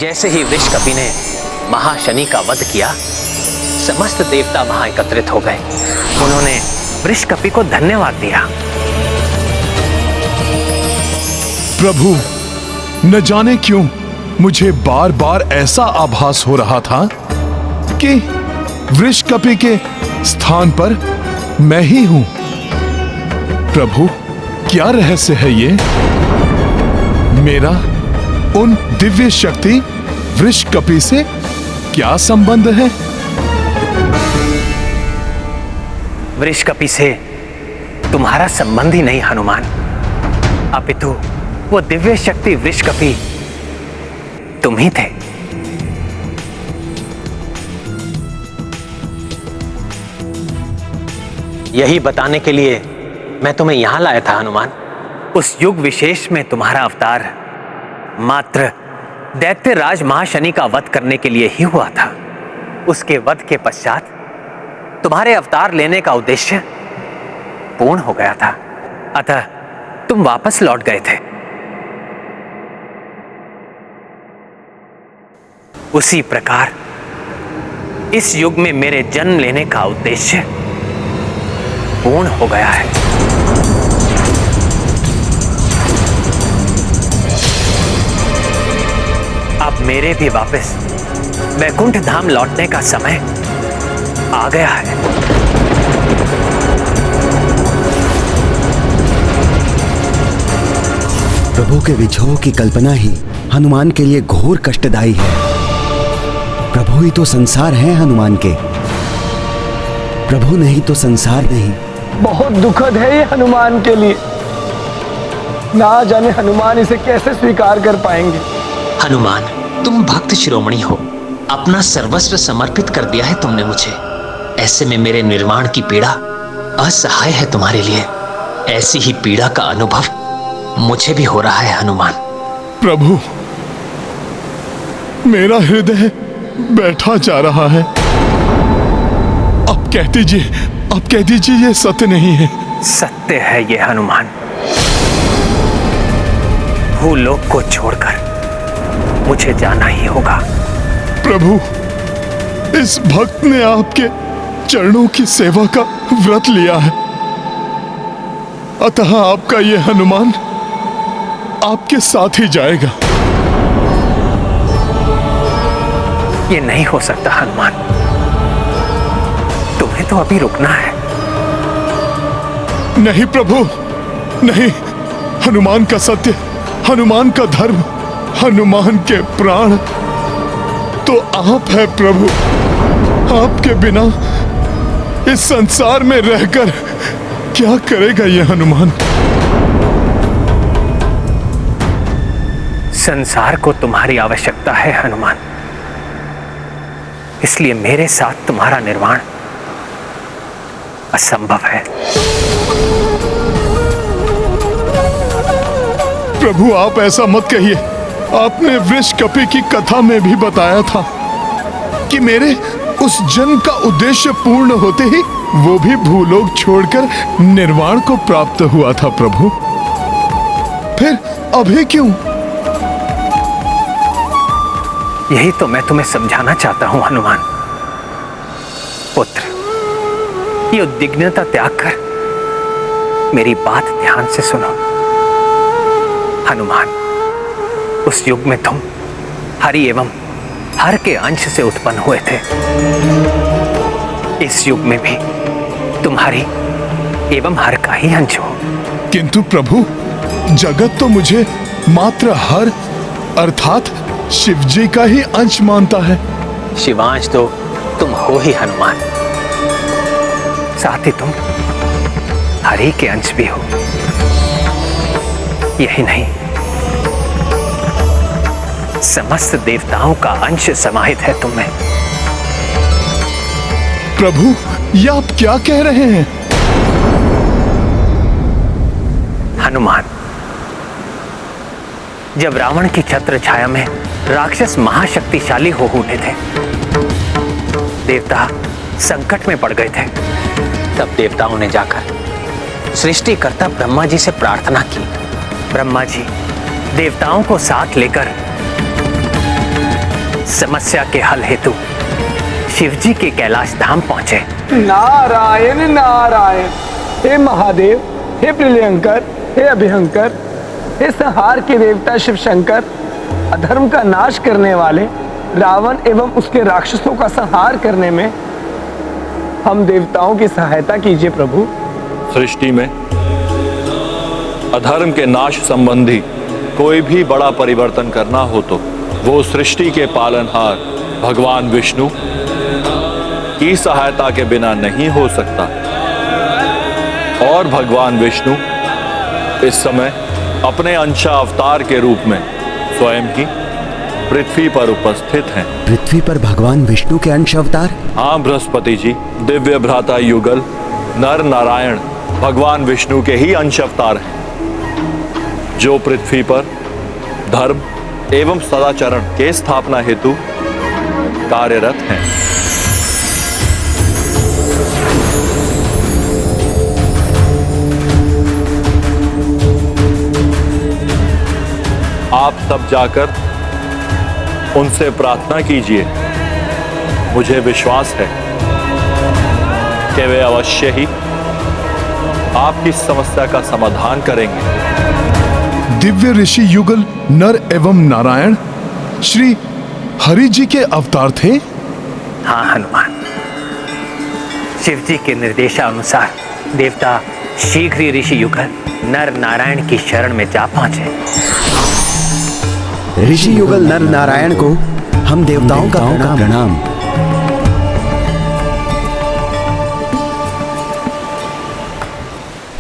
जैसे ही वृषकपि ने महाशनि का वध किया, समस्त देवता वहां एकत्रित हो गए। उन्होंने वृषकपि को धन्यवाद दिया। प्रभु, न जाने क्यों मुझे बार बार ऐसा आभास हो रहा था कि वृषकपि के स्थान पर मैं ही हूं। प्रभु, क्या रहस्य है ये? मेरा उन दिव्य शक्ति वृषकपि से क्या संबंध है? वृषकपि से तुम्हारा संबंध ही नहीं हनुमान, अपितु वो दिव्य शक्ति वृषकपि तुम ही थे। यही बताने के लिए मैं तुम्हें यहां लाया था हनुमान। उस युग विशेष में तुम्हारा अवतार मात्र दैत्यराज महाशनि का वध करने के लिए ही हुआ था। उसके वध के पश्चात तुम्हारे अवतार लेने का उद्देश्य पूर्ण हो गया था, अतः तुम वापस लौट गए थे। उसी प्रकार इस युग में मेरे जन्म लेने का उद्देश्य पूर्ण हो गया है। अब मेरे भी वापस वैकुंठ धाम लौटने का समय आ गया है। प्रभु के विछोह की कल्पना ही हनुमान के लिए घोर कष्टदायी है। प्रभु ही तो संसार है हनुमान के। प्रभु नहीं तो संसार नहीं। बहुत दुखद है ये हनुमान के लिए। ना जाने हनुमान इसे कैसे स्वीकार कर पाएंगे। हनुमान, तुम भक्त शिरोमणि हो, अपना सर्वस्व समर्पित कर दिया है तुमने मुझे। ऐसे में मेरे निर्वाण की पीड़ा असहाय है तुम्हारे लिए। ऐसी ही पीड़ा का अनुभव मुझे भी हो रहा है हनुमान। प्रभु, मेरा हृदय बैठा जा रहा है। अब कह दीजिए ये सत्य नहीं है। सत्य है ये हनुमान। भूलोक को छोड़कर मुझे जाना ही होगा। प्रभु, इस भक्त ने आपके चरणों की सेवा का व्रत लिया है, अतः आपका ये हनुमान आपके साथ ही जाएगा। ये नहीं हो सकता हनुमान, तुम्हें तो अभी रुकना है। नहीं प्रभु, नहीं। हनुमान का सत्य, हनुमान का धर्म, हनुमान के प्राण तो आप है प्रभु। आपके बिना इस संसार में रहकर क्या करेगा ये हनुमान? संसार को तुम्हारी आवश्यकता है हनुमान, इसलिए मेरे साथ तुम्हारा निर्वाण असंभव है। प्रभु, आप ऐसा मत कहिए। आपने वृषकपि की कथा में भी बताया था कि मेरे उस जन्म का उद्देश्य पूर्ण होते ही वो भी भूलोक छोड़कर निर्वाण को प्राप्त हुआ था। प्रभु, फिर अभी क्यों? यही तो मैं तुम्हें समझाना चाहता हूं हनुमान। पुत्र, ये उद्विग्नता त्याग कर मेरी बात ध्यान से सुनो। हनुमान, उस युग में तुम हरि एवं हर के अंश से उत्पन्न हुए थे। इस युग में भी तुम हरि एवं हर का ही अंश हो। किंतु प्रभु, जगत तो मुझे मात्र हर अर्थात शिव जी का ही अंश मानता है। शिवांश तो तुम हो ही हनुमान, साथ ही तुम हरि के अंश भी हो। यही नहीं, समस्त देवताओं का अंश समाहित है तुम में। प्रभु, ये आप क्या कह रहे हैं? हनुमान, जब रावण की छत्र छाया में राक्षस महाशक्तिशाली हो उठे थे, देवता संकट में पड़ गए थे, तब देवताओं ने जाकर सृष्टिकर्ता ब्रह्मा जी से प्रार्थना की। ब्रह्मा जी देवताओं को साथ लेकर समस्या के हल हेतु शिवजी के कैलाश धाम पहुंचे। नारायण नारायण। हे महादेव, हे प्रियंकर, हे अभिहंकर, हे संहार के देवता शिव शंकर, अधर्म का नाश करने वाले रावण एवं उसके राक्षसों का संहार करने में हम देवताओं की सहायता कीजिए प्रभु। सृष्टि में अधर्म के नाश संबंधी कोई भी बड़ा परिवर्तन करना हो तो वो सृष्टि के पालनहार भगवान विष्णु की सहायता के बिना नहीं हो सकता। और भगवान विष्णु इस समय अपने अंश अवतार के रूप में स्वयं ही पृथ्वी पर उपस्थित हैं। पृथ्वी पर भगवान विष्णु के अंश अवतार? हाँ बृहस्पति जी, दिव्य भ्राता युगल नर नारायण भगवान विष्णु के ही अंश अवतार हैं, जो पृथ्वी पर धर्म एवं सदाचरण के स्थापना हेतु कार्यरत हैं। आप सब जाकर उनसे प्रार्थना कीजिए। मुझे विश्वास है कि वे अवश्य ही आपकी समस्या का समाधान करेंगे। दिव्य ऋषि युगल नर एवं नारायण श्री हरि जी के अवतार थे। हाँ हनुमान, शिव जी के निर्देशानुसार देवता शीघ्र ही ऋषि युगल नर नारायण की शरण में जा पहुंचे। ऋषि युगल नर नारायण को हम देवताओं का प्रणाम।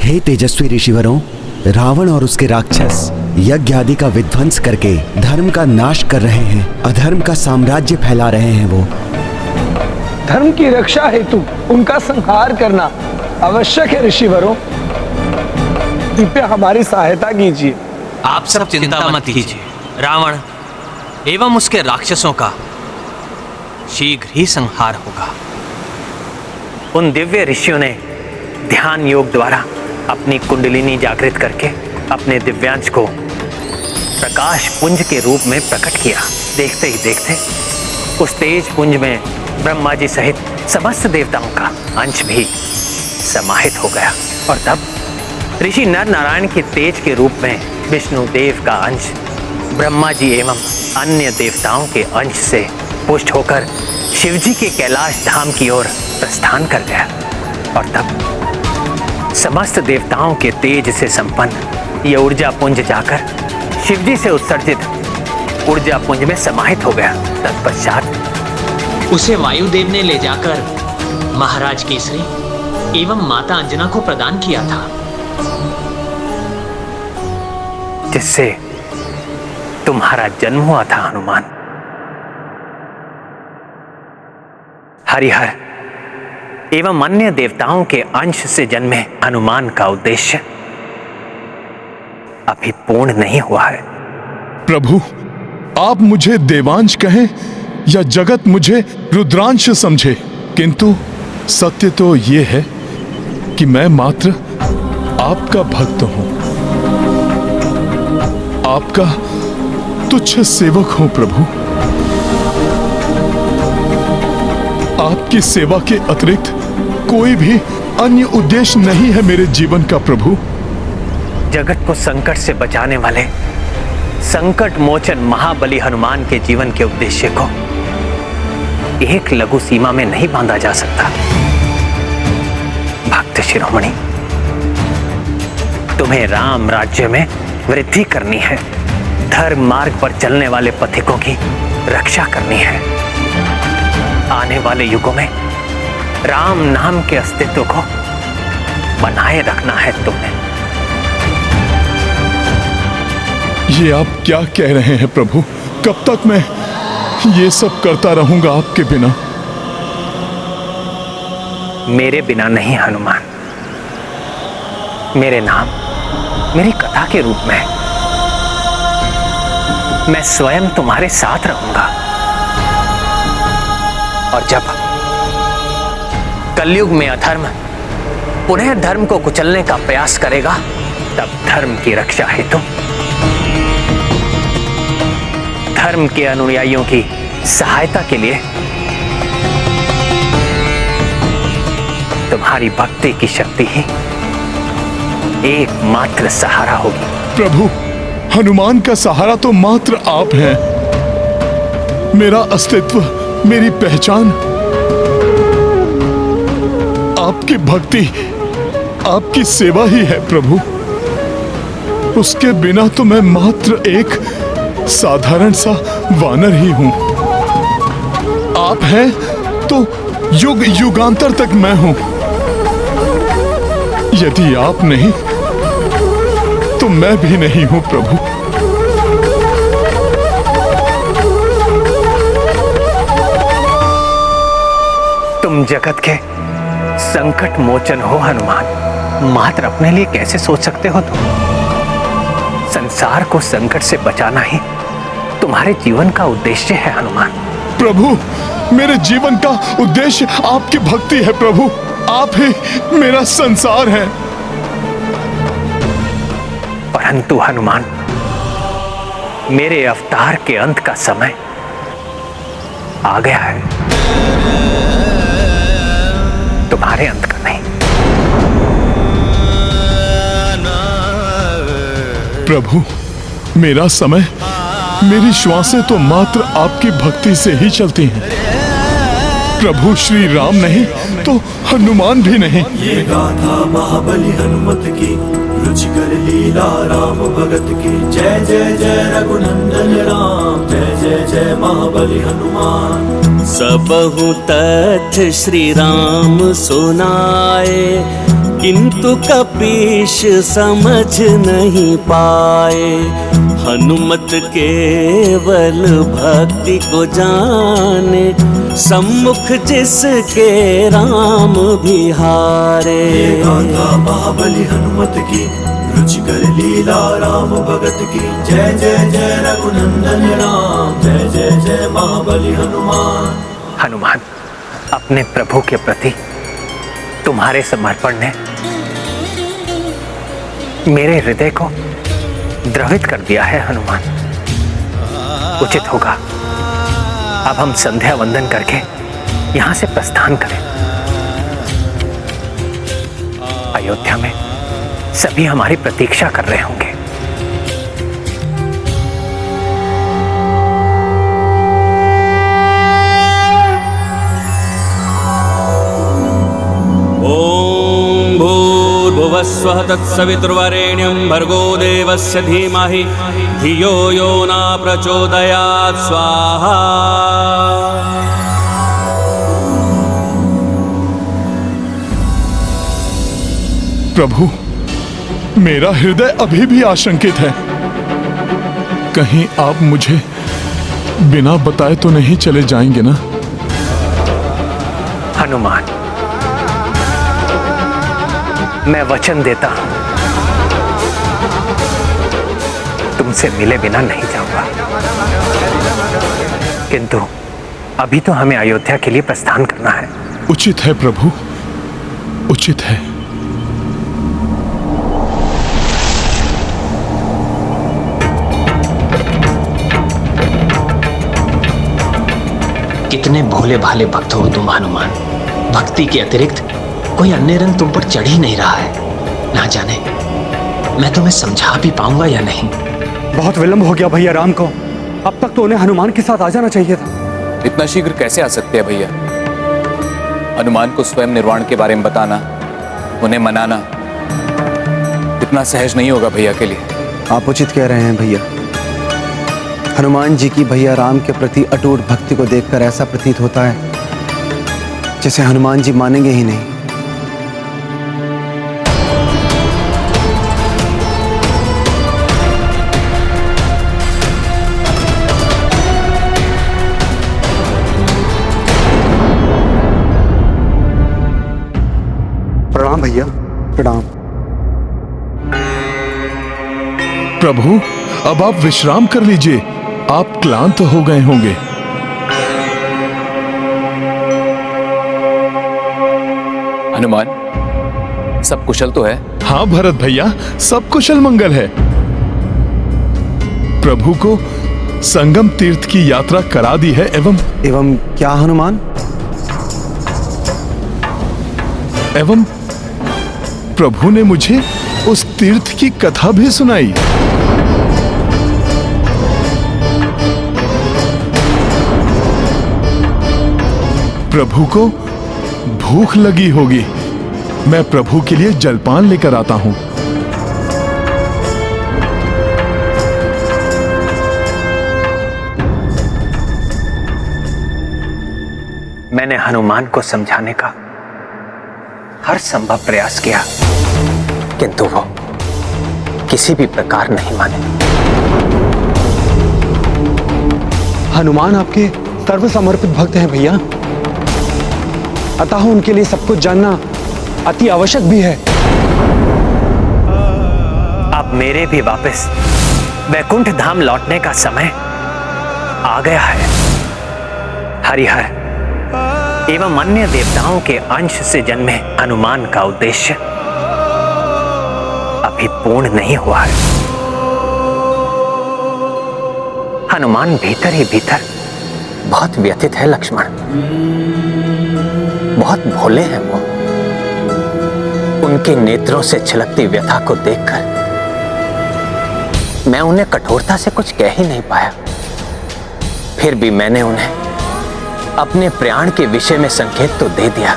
हे तेजस्वी ऋषिवरों, रावण और उसके राक्षस यज्ञ आदि का विध्वंस करके धर्म का नाश कर रहे हैं, अधर्म का साम्राज्य फैला रहे हैं। वो धर्म की रक्षा हेतु उनका संहार करना आवश्यक है। ऋषिवरों, कृपया हमारी सहायता कीजिए। आप सब चिंता मत कीजिए, रावण एवं उसके राक्षसों का शीघ्र ही संहार होगा। उन दिव्य ऋषियों ने ध्यान योग द्वारा अपनी कुंडलिनी जागृत करके अपने दिव्यांश को प्रकाश पुंज के रूप में प्रकट किया। देखते ही देखते उस तेज पुंज में ब्रह्मा जी सहित समस्त देवताओं का अंश भी समाहित हो गया। और तब ऋषि नर नारायण के तेज के रूप में विष्णु देव का अंश ब्रह्मा जी एवं अन्य देवताओं के अंश से पुष्ट होकर शिवजी के कैलाश धाम की ओर प्रस्थान कर गया। और तब समस्त देवताओं के तेज से संपन्न यह ऊर्जा पुंज जाकर शिवजी से उत्सर्जित ऊर्जा पुंज में समाहित हो गया। तत्पश्चात उसे वायुदेव ने ले जाकर महाराज केसरी एवं माता अंजना को प्रदान किया था, जिससे तुम्हारा जन्म हुआ था हनुमान। हरिहर एवं अन्य देवताओं के अंश से जन्मे हनुमान का उद्देश्य अभी पूर्ण नहीं हुआ है। प्रभु, आप मुझे देवांश कहें या जगत मुझे रुद्रांश समझे, किंतु सत्य तो यह है कि मैं मात्र आपका भक्त हूं, आपका तुच्छ सेवक हूं प्रभु। आपकी सेवा के अतिरिक्त कोई भी अन्य उद्देश्य नहीं है मेरे जीवन का प्रभु। जगत को संकट से बचाने वाले संकट मोचन महाबली हनुमान के जीवन के उद्देश्य को एक लघु सीमा में नहीं बांधा जा सकता। भक्त शिरोमणि, तुम्हें राम राज्य में वृद्धि करनी है, धर्म मार्ग पर चलने वाले पथिकों की रक्षा करनी है। आने वाले युगों में राम नाम के अस्तित्व को बनाए रखना है तुम्हें। ये आप क्या कह रहे हैं प्रभु? कब तक मैं ये सब करता रहूंगा आपके बिना? मेरे बिना नहीं हनुमान, मेरे नाम मेरी कथा के रूप में मैं स्वयं तुम्हारे साथ रहूंगा। और जब कलयुग में अधर्म पुनः धर्म को कुचलने का प्रयास करेगा, तब धर्म की रक्षा हेतु धर्म के अनुयायियों की सहायता के लिए तुम्हारी भक्ति की शक्ति ही एकमात्र सहारा होगी। प्रभु, हनुमान का सहारा तो मात्र आप हैं। मेरा अस्तित्व, मेरी पहचान आपकी भक्ति, आपकी सेवा ही है प्रभु। उसके बिना तो मैं मात्र एक साधारण सा वानर ही हूं। आप हैं तो युग युगांतर तक मैं हूं। यदि आप नहीं तो मैं भी नहीं हूं प्रभु। तुम जगत के संकट मोचन हो हनुमान, मात्र अपने लिए कैसे सोच सकते हो तुम? संसार को संकट से बचाना ही तुम्हारे जीवन का उद्देश्य है हनुमान। प्रभु, मेरे जीवन का उद्देश्य आपकी भक्ति है प्रभु। आप ही मेरा संसार है। परंतु हनुमान, मेरे अवतार के अंत का समय आ गया है, तुम्हारे अंत का नहीं। प्रभु, मेरा समय, मेरी श्वासें तो मात्र आपकी भक्ति से ही चलती हैं। प्रभु श्री राम नहीं तो हनुमान भी नहीं। ये गाथा महाबली हनुमत की, रुचिकर लीला राम भगत की। जय जय जय रघुनंदन राम, जय जय जय महाबली हनुमान। सबहु तथ श्री राम सुनाए, किंतु कपीश समझ नहीं पाए। हनुमत केवल भक्ति को जाने, सम्मुख जिसके राम भी हारे। ये गाथा महाबली हनुमत की, रुचिकर लीला राम भगत की। जय जय जय रघुनंदन राम, जय जय जय महाबली हनुमान। हनुमान, अपने प्रभु के प्रति तुम्हारे समर्पण ने मेरे हृदय को द्रवित कर दिया है हनुमान। उचित होगा अब हम संध्या वंदन करके यहां से प्रस्थान करें। अयोध्या में सभी हमारी प्रतीक्षा कर रहे होंगे। ओम भूर्भुवस्वः तत्सवितुर्वरेण्यं भर्गो देवस्य धीमहि धियो यो न प्रचोदयात्। स्वाहा। प्रभु, मेरा हृदय अभी भी आशंकित है। कहीं आप मुझे बिना बताए तो नहीं चले जाएंगे ना? हनुमान, मैं वचन देता हूं, तुमसे मिले बिना नहीं जाऊंगा। किंतु अभी तो हमें अयोध्या के लिए प्रस्थान करना है। उचित है प्रभु, उचित है। कितने भोले भाले भक्त हो तुम हनुमान। भक्ति के अतिरिक्त कोई अन्य रंग तुम पर चढ़ ही नहीं रहा है। ना जाने मैं तुम्हें समझा भी पाऊंगा या नहीं। बहुत विलंब हो गया भैया राम को। अब तक तो उन्हें हनुमान के साथ आ जाना चाहिए था। इतना शीघ्र कैसे आ सकते हैं भैया? हनुमान को स्वयं निर्वाण के बारे में बताना, उन्हें मनाना इतना सहज नहीं होगा भैया के लिए। आप उचित कह रहे हैं भैया। हनुमान जी की भैया राम के प्रति अटूट भक्ति को देखकर ऐसा प्रतीत होता है जैसे हनुमान जी मानेंगे ही नहीं। प्रणाम भैया, प्रणाम। प्रभु, अब आप विश्राम कर लीजिए। आप क्लांत हो गए होंगे। हनुमान, सब कुशल तो है? हाँ भरत भैया, सब कुशल मंगल है। प्रभु को संगम तीर्थ की यात्रा करा दी है। एवं क्या हनुमान? एवं प्रभु ने मुझे उस तीर्थ की कथा भी सुनाई। प्रभु को भूख लगी होगी, मैं प्रभु के लिए जलपान लेकर आता हूं। मैंने हनुमान को समझाने का हर संभव प्रयास किया, किंतु वो किसी भी प्रकार नहीं माने। हनुमान आपके सर्वसमर्पित भक्त हैं भैया, अतः उनके लिए सब कुछ जानना अति आवश्यक भी है। अब मेरे भी वापस वैकुंठ धाम लौटने का समय आ गया है। हरिहर एवं अन्य देवताओं के अंश से जन्मे हनुमान का उद्देश्य अभी पूर्ण नहीं हुआ है। हनुमान भीतर ही भीतर बहुत व्यथित है लक्ष्मण, बहुत भोले हैं वो। उनके नेत्रों से छलकती व्यथा को देखकर मैं उन्हें कठोरता से कुछ कह ही नहीं पाया। फिर भी मैंने उन्हें अपने प्रयाण के विषय में संकेत तो दे दिया।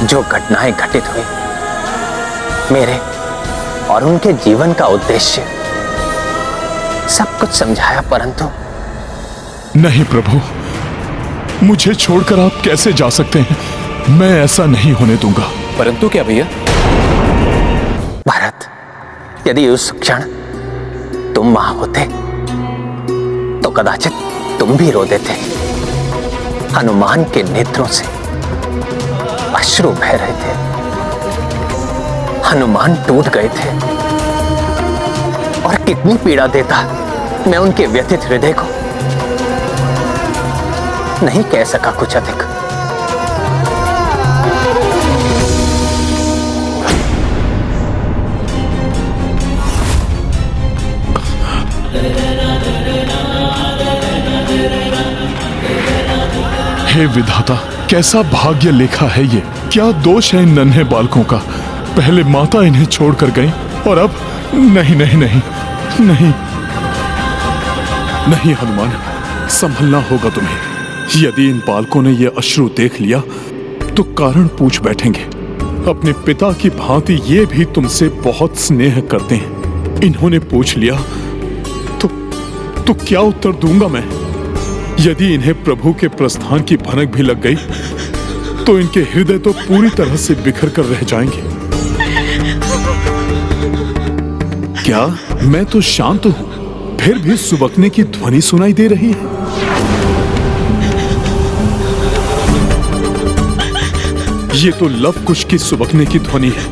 जो घटनाएं घटित हुई, मेरे और उनके जीवन का उद्देश्य, सब कुछ समझाया, परंतु नहीं प्रभु, मुझे छोड़कर आप कैसे जा सकते हैं? मैं ऐसा नहीं होने दूंगा। परंतु क्या भैया? भरत, यदि उस क्षण तुम वहां होते तो कदाचित तुम भी रो देते। हनुमान के नेत्रों से अश्रु बह रहे थे, हनुमान टूट गए थे, और कितनी पीड़ा देता मैं उनके व्यथित हृदय को। नहीं कह सका कुछ अधिक। हे विधाता, कैसा भाग्य लेखा है ये। क्या दोष है इन नन्हे बालकों का? पहले माता इन्हें छोड़कर गई और अब नहीं नहीं नहीं नहीं नहीं। हनुमान, संभलना होगा तुम्हें। यदि इन बालकों ने ये अश्रु देख लिया तो कारण पूछ बैठेंगे। अपने पिता की भांति ये भी तुमसे बहुत स्नेह करते हैं। इन्होंने पूछ लिया तो क्या उत्तर दूंगा मैं? यदि इन्हें प्रभु के प्रस्थान की भनक भी लग गई तो इनके हृदय तो पूरी तरह से बिखर कर रह जाएंगे। क्या मैं तो शांत हूं, फिर भी सुबकने की ध्वनि सुनाई दे रही है? ये तो लव कुश की सुबकने की ध्वनि है।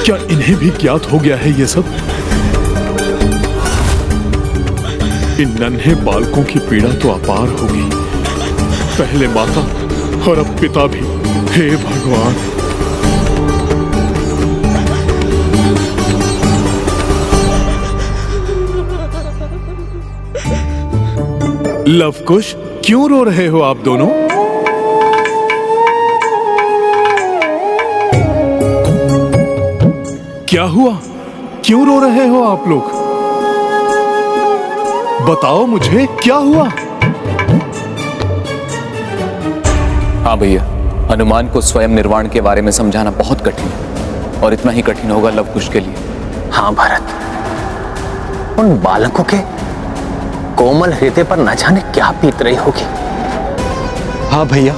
क्या इन्हें भी ज्ञात हो गया है ये सब? इन नन्हे बालकों की पीड़ा तो अपार होगी। पहले माता और अब पिता भी। हे भगवान! लवकुश, क्यों रो रहे हो आप दोनों? क्या हुआ? क्यों रो रहे हो आप लोग? बताओ मुझे, क्या हुआ? हाँ भैया, हनुमान को स्वयं निर्वाण के बारे में समझाना बहुत कठिन है, और इतना ही कठिन होगा लवकुश के लिए। हाँ भरत, उन बालकों के कोमल हृदय पर न जाने क्या बीत रही होगी। हाँ भैया,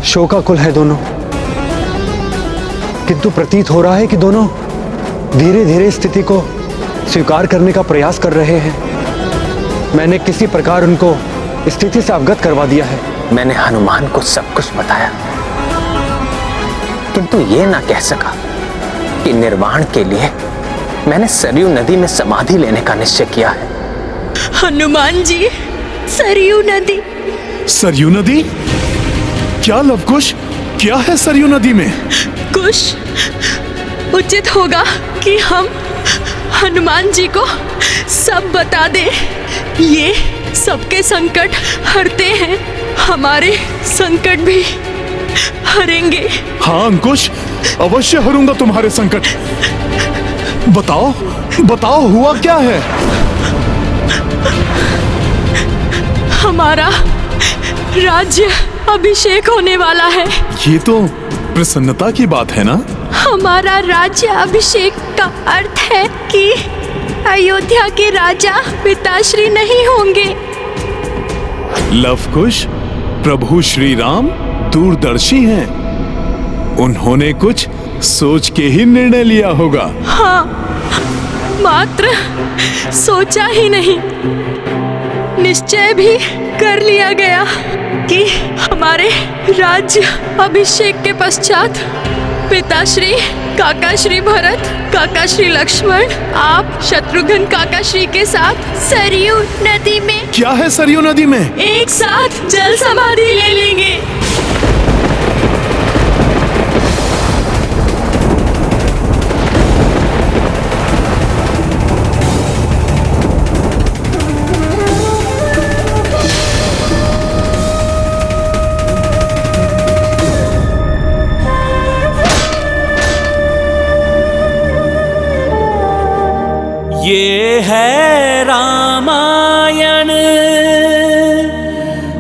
शोकाकुल है दोनों, किंतु प्रतीत हो रहा है कि दोनों धीरे धीरे स्थिति को स्वीकार करने का प्रयास कर रहे हैं। मैंने किसी प्रकार उनको स्थिति से अवगत करवा दिया है। मैंने हनुमान को सब कुछ बताया, किंतु ये ना कह सका कि निर्वाण के लिए मैंने सरयू नदी में समाधि लेने का निश्चय किया है। हनुमान जी, सरयू नदी। सरयू नदी? क्या लवकुश, क्या है सरयू नदी में? कुश, उचित होगा कि हम हनुमान जी को सब बता दे। ये सबके संकट हरते हैं, हमारे संकट भी हरेंगे। हाँ अंकुश, अवश्य हरूंगा तुम्हारे संकट। बताओ बताओ, हुआ क्या है? हमारा राज्य अभिषेक होने वाला है। ये तो प्रसन्नता की बात है ना? हमारा राज्य अभिषेक का अर्थ है कि अयोध्या के राजा पिताश्री नहीं होंगे। लवकुश, प्रभु श्री राम दूरदर्शी हैं। उन्होंने कुछ सोच के ही निर्णय लिया होगा। हाँ, मात्र सोचा ही नहीं, निश्चय भी कर लिया गया कि हमारे राज्य अभिषेक के पश्चात पिताश्री, काकाश्री भरत, काकाश्री लक्ष्मण, आप शत्रुघ्न काकाश्री के साथ सरयू नदी में। क्या है सरयू नदी में? एक साथ जल समाधि ले लेंगे। ये है रामायण,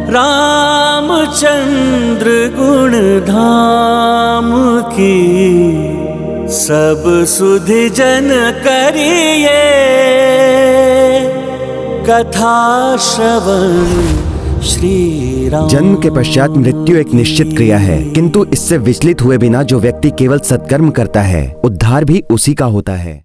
रामचंद्र गुण धाम की, सब सुधि जन करिए कथा श्रवण श्री राम। जन्म के पश्चात मृत्यु एक निश्चित क्रिया है, किंतु इससे विचलित हुए बिना जो व्यक्ति केवल सत्कर्म करता है, उद्धार भी उसी का होता है।